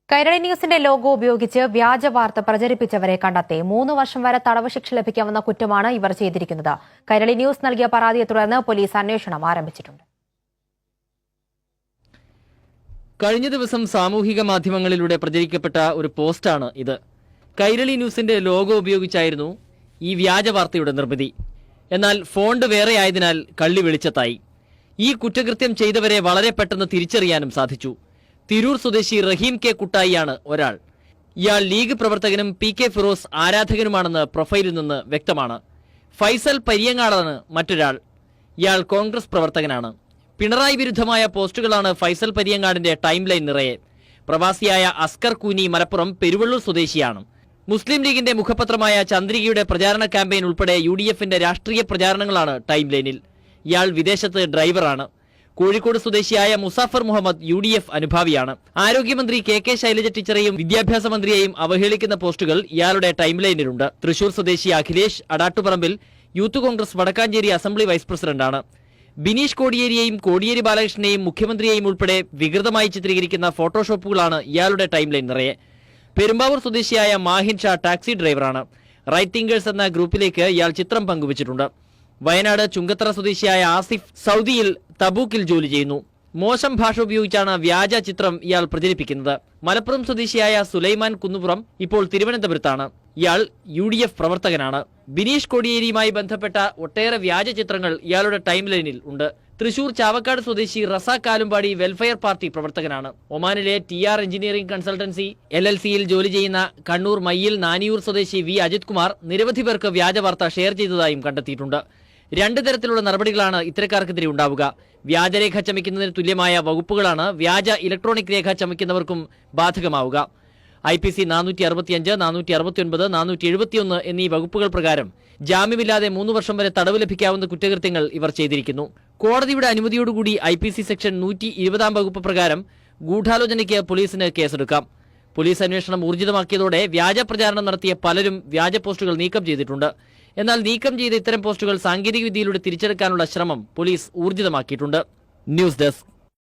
കൈരളി ന്യൂസിന്റെ ലോഗോ ഉപയോഗിച്ച് വ്യാജ വാർത്ത പ്രചരിപ്പിച്ചവരെ കണ്ടെത്തി 3 വർഷം വരെ തടവ് ശിക്ഷ ലഭിക്കാവുന്ന കുറ്റമാണ് ഇവർ ചെയ്തിരിക്കുന്നത്. കൈരളി ന്യൂസ് നൽകിയ പരാതിയെ തുടർന്ന് പോലീസ് അന്വേഷണം ആരംഭിച്ചിട്ടുണ്ട്. കഴിഞ്ഞ ദിവസം സാമൂഹിക മാധ്യമങ്ങളിലൂടെ പ്രചരിക്കപ്പെട്ട ഒരു പോസ്റ്റാണ് ഇത്. കൈരളി ന്യൂസിന്റെ ലോഗോ ഉപയോഗിച്ചായിരുന്നു ഈ വ്യാജ വാർത്തയുടെ നിർമ്മിതി. എന്നാൽ ഫോണ്ട് വേറെയായതിനാൽ കള്ളി വെളിച്ചത്തായി. ഈ കുറ്റകൃത്യം ചെയ്തവരെ വളരെ പെട്ടെന്ന് തിരിച്ചറിയാനും സാധിച്ചു. തിരൂർ സ്വദേശി റഹീം കെ കുട്ടായിയാണ് ഒരാൾ. ഇയാൾ ലീഗ് പ്രവർത്തകനും PK ഫിറോസ് ആരാധകനുമാണെന്ന് പ്രൊഫൈലിൽ നിന്ന് വ്യക്തമാണ്. ഫൈസൽ പരിയങ്ങാടാണ് മറ്റൊരാൾ. ഇയാൾ കോൺഗ്രസ് പ്രവർത്തകനാണ്. പിണറായി വിരുദ്ധമായ പോസ്റ്റുകളാണ് ഫൈസൽ പരിയങ്ങാടിന്റെ ടൈം ലൈൻ നിറയെ. പ്രവാസിയായ അസ്കർ കൂനി മലപ്പുറം പെരുവള്ളൂർ സ്വദേശിയാണ്. മുസ്ലിം ലീഗിന്റെ മുഖപത്രമായ ചന്ദ്രികയുടെ പ്രചാരണ ക്യാമ്പയിൻ ഉൾപ്പെടെ UDFന്റെ രാഷ്ട്രീയ പ്രചാരണങ്ങളാണ് ടൈം ലൈനിൽ. ഇയാൾ വിദേശത്ത് ഡ്രൈവറാണ്. കോഴിക്കോട് സ്വദേശിയായ മുസാഫർ മുഹമ്മദ് UDF അനുഭാവിയാണ്. ആരോഗ്യമന്ത്രി KK ശൈലജ ടീച്ചറെയും വിദ്യാഭ്യാസ മന്ത്രിയെയും അവഹേളിക്കുന്ന പോസ്റ്റുകൾ ഇയാളുടെ ടൈം ലൈനിലുണ്ട്. തൃശൂർ സ്വദേശി അഖിലേഷ് അടാട്ടുപറമ്പിൽ യൂത്ത് കോൺഗ്രസ് വടക്കാഞ്ചേരി അസംബ്ലി വൈസ് പ്രസിഡന്റാണ്. ബിനീഷ് കോടിയേരിയെയും കോടിയേരി ബാലകൃഷ്ണനെയും മുഖ്യമന്ത്രിയെയും ഉൾപ്പെടെ വികൃതമായി ചിത്രീകരിക്കുന്ന ഫോട്ടോഷോപ്പുകളാണ് ഇയാളുടെ ടൈം ലൈൻ നിറയെ. പെരുമ്പാവൂർ സ്വദേശിയായ മാഹിൻ ഷാ ടാക്സി ഡ്രൈവറാണ്. റൈറ്റിംഗേഴ്സ് എന്ന ഗ്രൂപ്പിലേക്ക് ഇയാൾ ചിത്രം പങ്കുവച്ചിട്ടുണ്ട്. വയനാട് ചുങ്കത്തറ സ്വദേശിയായ ആസിഫ് സൗദിയിൽ തബൂക്കിൽ ജോലി ചെയ്യുന്നു. മോശം ഭാഷ ഉപയോഗിച്ചാണ് വ്യാജ ചിത്രം ഇയാൾ പ്രചരിപ്പിക്കുന്നത്. മലപ്പുറം സ്വദേശിയായ സുലൈമാൻ കുന്നുപുറം ഇപ്പോൾ തിരുവനന്തപുരത്താണ്. ഇയാൾ UDF പ്രവർത്തകനാണ്. ബിനീഷ് കോടിയേരിയുമായി ബന്ധപ്പെട്ട ഒട്ടേറെ വ്യാജ ചിത്രങ്ങൾ ഇയാളുടെ ടൈം ലൈനിൽ ഉണ്ട്. തൃശൂർ ചാവക്കാട് സ്വദേശി റസാഖ് ആലുംപാടി വെൽഫെയർ പാർട്ടി പ്രവർത്തകനാണ്. ഒമാനിലെ TR എഞ്ചിനീയറിംഗ് കൺസൾട്ടൻസി LLCയിൽ ജോലി ചെയ്യുന്ന കണ്ണൂർ മയ്യിൽ നാനിയൂർ സ്വദേശി V അജിത് കുമാർ നിരവധി പേർക്ക് വ്യാജ വാർത്ത ഷെയർ ചെയ്തതായും കണ്ടെത്തിയിട്ടുണ്ട്. 2 തരത്തിലുള്ള നടപടികളാണ് ഇത്തരക്കാർക്കെതിരെ ഉണ്ടാവുക. വ്യാജരേഖ ചമയ്ക്കുന്നതിന് തുല്യമായ വകുപ്പുകളാണ് വ്യാജ ഇലക്ട്രോണിക് രേഖ ചമയ്ക്കുന്നവർക്കും ബാധകമാവുക. IPC 465, 469, 471 എന്നീ വകുപ്പുകൾ പ്രകാരം ജാമ്യമില്ലാതെ 3 വർഷം വരെ തടവ് ലഭിക്കാവുന്ന കുറ്റകൃത്യങ്ങൾ ഇവർ ചെയ്തിരിക്കുന്നു. കോടതിയുടെ അനുമതിയോടുകൂടി IPC സെക്ഷൻ 120 വകുപ്പ് പ്രകാരം ഗൂഢാലോചനയ്ക്ക് പോലീസിന് കേസെടുക്കാം. പോലീസ് അന്വേഷണം ഊർജിതമാക്കിയതോടെ വ്യാജ പ്രചാരണം നടത്തിയ പലരും വ്യാജ പോസ്റ്റുകൾ നീക്കം ചെയ്തിട്ടുണ്ട്. എന്നാൽ നീക്കം ചെയ്ത ഇത്തരം പോസ്റ്റുകൾ സാങ്കേതിക വിദ്യയിലൂടെ തിരിച്ചെടുക്കാനുള്ള ശ്രമം പോലീസ് ഊർജിതമാക്കിയിട്ടുണ്ട്. News desk.